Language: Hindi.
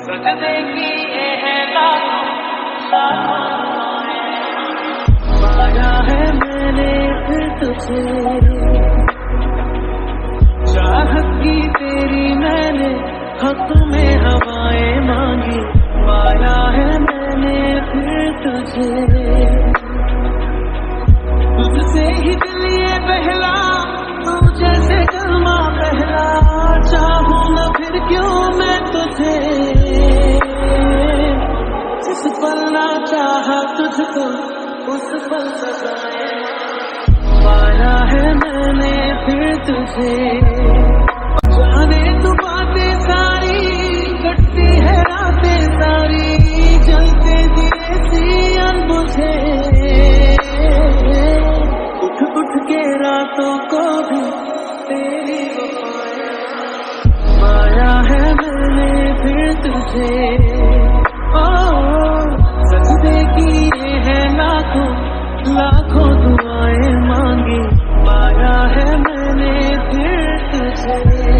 सजदे किए हैं लाखों पाया है मैंने फिर तुझे, चाहत की तेरी मैंने हक में हवाएं मांगी, पाया है मैंने फिर तुझे। तुझसे ही दिल ये बहला, तू जैसे कलमा पहला, चाहूं न फिर क्यों मैं तुझे, जिस पल ना चाहा तुझको उस पल सजाए पाया है मैंने फिर तुझे। जाने तू बातें सारी, कटती है रातें सारी, जलते दिए सी अनबुझे, उठ उठ के रातों को भी तेरी वफाएं पाया है मैंने फिर तुझे। सजदे किए हैं लाखों लाखों दुआएं मांगी, पाया है मैंने फिर तुझे।